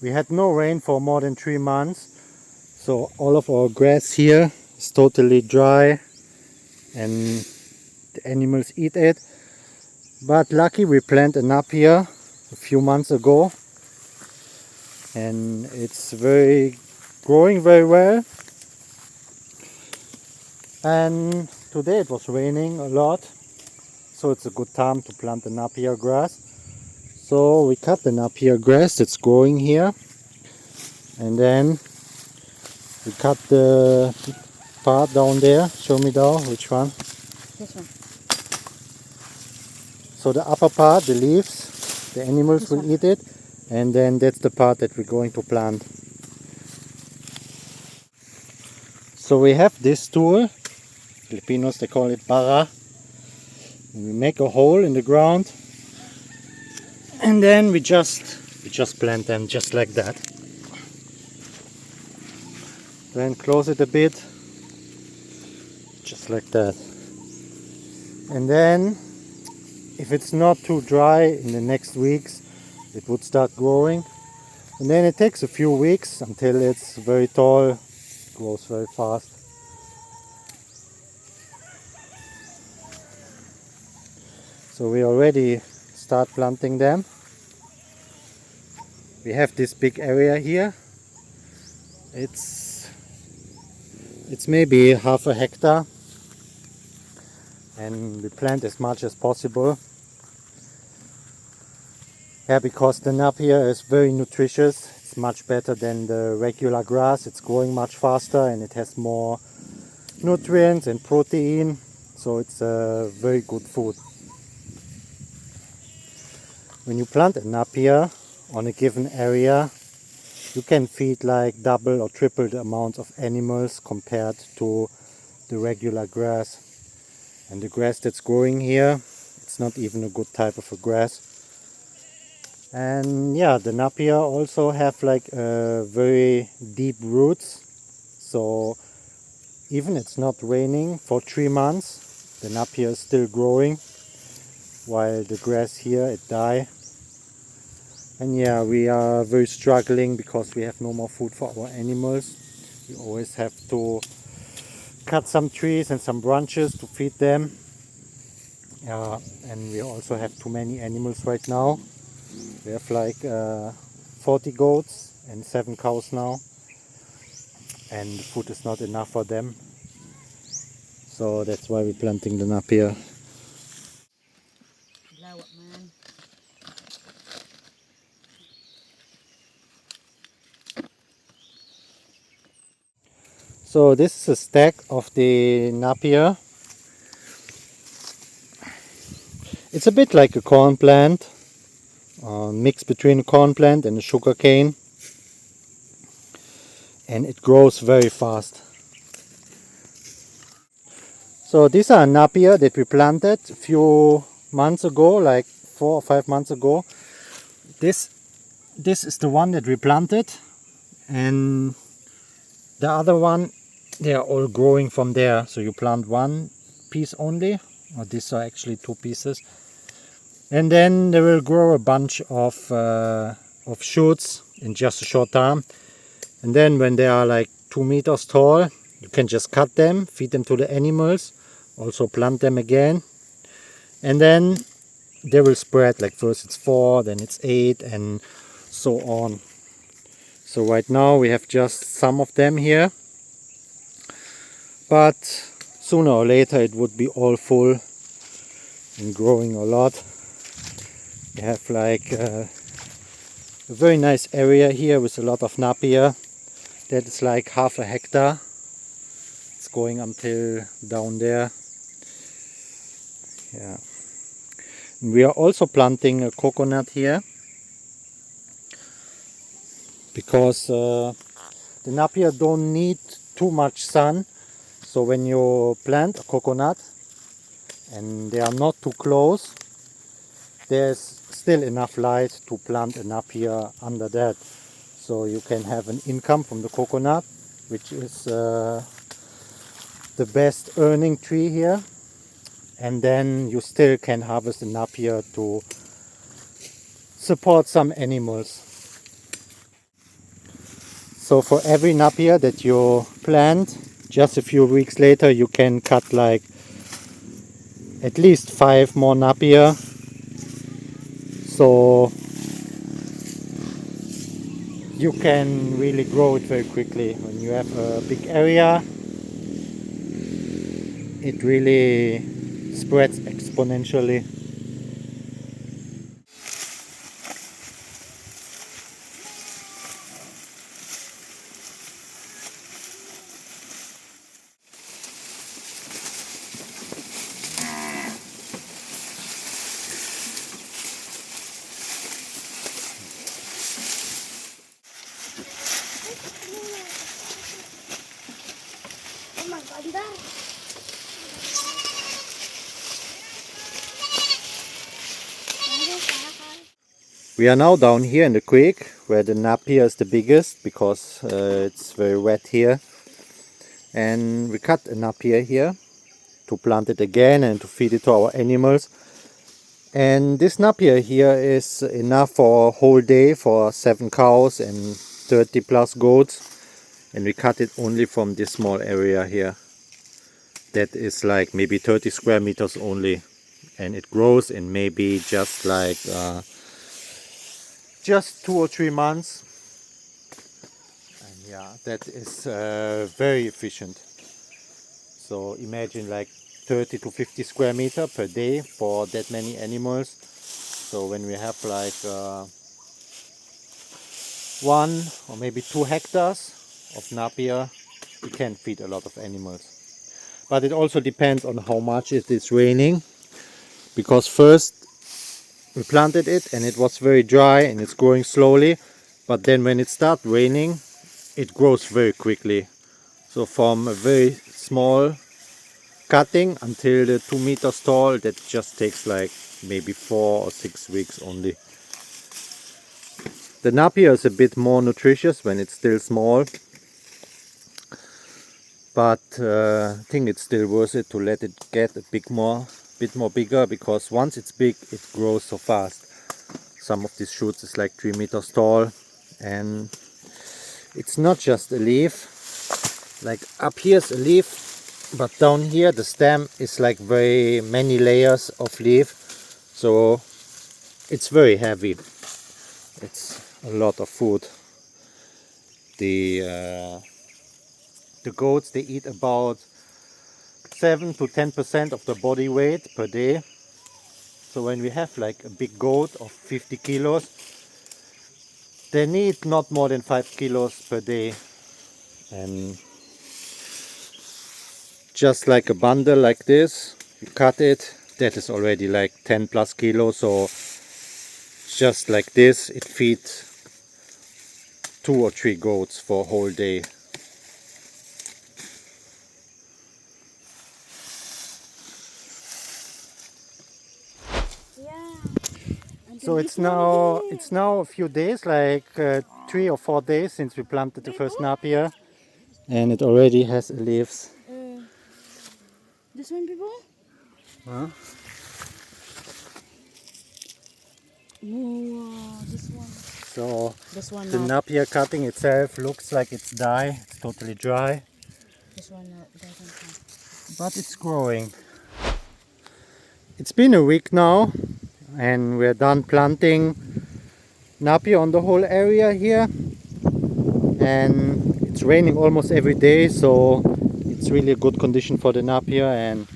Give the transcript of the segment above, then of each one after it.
We had no rain for more than 3 months, so all of our grass here is totally dry and the animals eat it. But lucky we planted a napier a few months ago, and it's growing very well. And today it was raining a lot, so it's a good time to plant the Napier Gras. So we cut the Napier Grass that's growing here, and then we cut the part down there. Show me down which one. This one. So the upper part, the leaves, the animals This will one. eat it, and then that's the part that we're going to plant. So we have this tool, Filipinos they call it bara. And we make a hole in the ground, and then we just plant them just like that. Then close it a bit, just like that. And then if it's not too dry in the next weeks, it would start growing. And then it takes a few weeks until it's very tall, grows very fast. So we already start planting them. We have this big area here. It's maybe half a hectare, and we plant as much as possible. Yeah, because the napier is very nutritious. It's much better than the regular grass. It's growing much faster and it has more nutrients and protein, so it's a very good food. When you plant a napier on a given area, you can feed like double or triple the amount of animals compared to the regular grass. And the grass that's growing here, it's not even a good type of a grass. And yeah, the napier also have like very deep roots, so even it's not raining for 3 months, the napier is still growing, while the grass here, it die. And yeah, we are very struggling because we have no more food for our animals. We always have to cut some trees and some branches to feed them. And we also have too many animals right now. We have like 40 goats and 7 cows now, and the food is not enough for them. So that's why we're planting the napier. Blow it, man. So this is a stack of the napier. It's a bit like a corn plant, mix between a corn plant and a sugar cane, and it grows very fast. So these are napier that we planted a few months ago, like 4 or 5 months ago. This is the one that we planted, and the other one, they are all growing from there. So you plant one piece only, or these are actually 2 pieces, and then they will grow a bunch of shoots in just a short time. And then when they are like 2 meters tall, you can just cut them, feed them to the animals, also plant them again, and then they will spread. Like first it's 4, then it's 8, and so on. So right now we have just some of them here, but sooner or later it would be all full and growing a lot. We have like a very nice area here with a lot of napier. That is like half a hectare. It's going until down there. Yeah. And we are also planting a coconut here, because the napier don't need too much sun. So when you plant a coconut and they are not too close, there's still enough light to plant a napier under that. So you can have an income from the coconut, which is the best earning tree here. And then you still can harvest the napier to support some animals. So for every napier that you plant, just a few weeks later you can cut like at least 5 more napier. So you can really grow it very quickly. When you have a big area, it really spreads exponentially. We are now down here in the creek where the napier is the biggest because it's very wet here, and we cut a napier here to plant it again and to feed it to our animals. And this napier here is enough for a whole day for 7 cows and 30 plus goats, and we cut it only from this small area here that is like maybe 30 square meters only, and it grows in maybe just like just 2 or 3 months. And yeah, that is very efficient. So imagine like 30 to 50 square meter per day for that many animals. So when we have like 1 or maybe 2 hectares of napier, we can feed a lot of animals. But it also depends on how much it is raining, because first we planted it and it was very dry and it's growing slowly, but then when it starts raining it grows very quickly. So from a very small cutting until the 2 meters tall, that just takes like maybe 4 or 6 weeks only. The napier is a bit more nutritious when it's still small, but I think it's still worth it to let it get a bit more bigger, because once it's big it grows so fast. Some of these shoots is like 3 meters tall, and it's not just a leaf. Like up here is a leaf, but down here the stem is like very many layers of leaf, so it's very heavy. It's a lot of food. The goats, they eat about 7 to 10% of the body weight per day. So when we have like a big goat of 50 kilos, they need not more than 5 kilos per day. And just like a bundle like this, you cut it, that is already like 10 plus kilos. So just like this, it feeds 2 or 3 goats for a whole day. So it's now a few days, like 3 or 4 days since we planted the first napier, and it already has leaves. This one, people? Huh? No, this one. So This one the not. napier cutting itself looks like it's dry, it's totally dry, This one doesn't come. but it's growing. It's been a week now and we're done planting napier on the whole area here, and it's raining almost every day, so it's really a good condition for the napier, and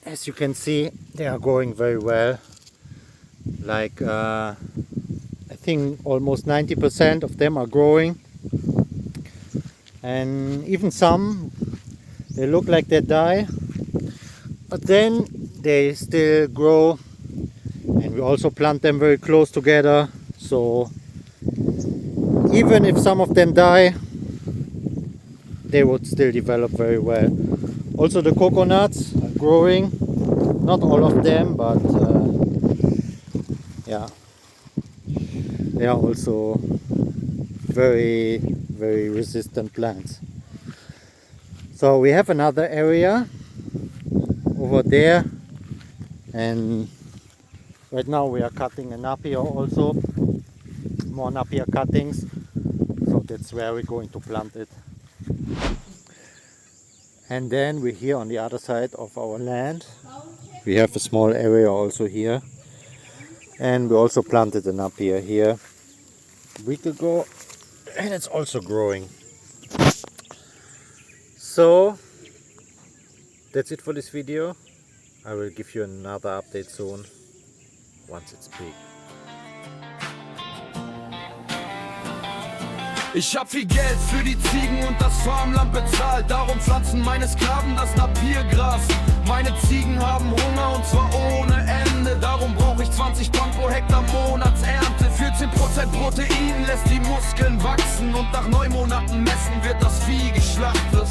as you can see they are growing very well. Like I think almost 90% of them are growing, and even some, they look like they die, but then they still grow. And we also plant them very close together, so even if some of them die, they would still develop very well. Also the coconuts are growing, not all of them, but yeah, they are also very resistant plants. So we have another area over there, and right now we are cutting a napier also, more napier cuttings. So that's where we're going to plant it. And then we're here on the other side of our land. We have a small area also here. And we also planted a napier here a week ago. And it's also growing. So that's it for this video. I will give you another update soon, once it's big. Ich hab viel Geld für die Ziegen und das Farmland bezahlt. Darum pflanzen meine Sklaven das Napier Gras. Meine Ziegen haben Hunger und zwar ohne Ende. Darum brauche ich 20 Tonnen pro Hektar Monatsernte. Für 10% Protein lässt die Muskeln wachsen. Und nach 9 Monaten messen wird das Vieh geschlachtet.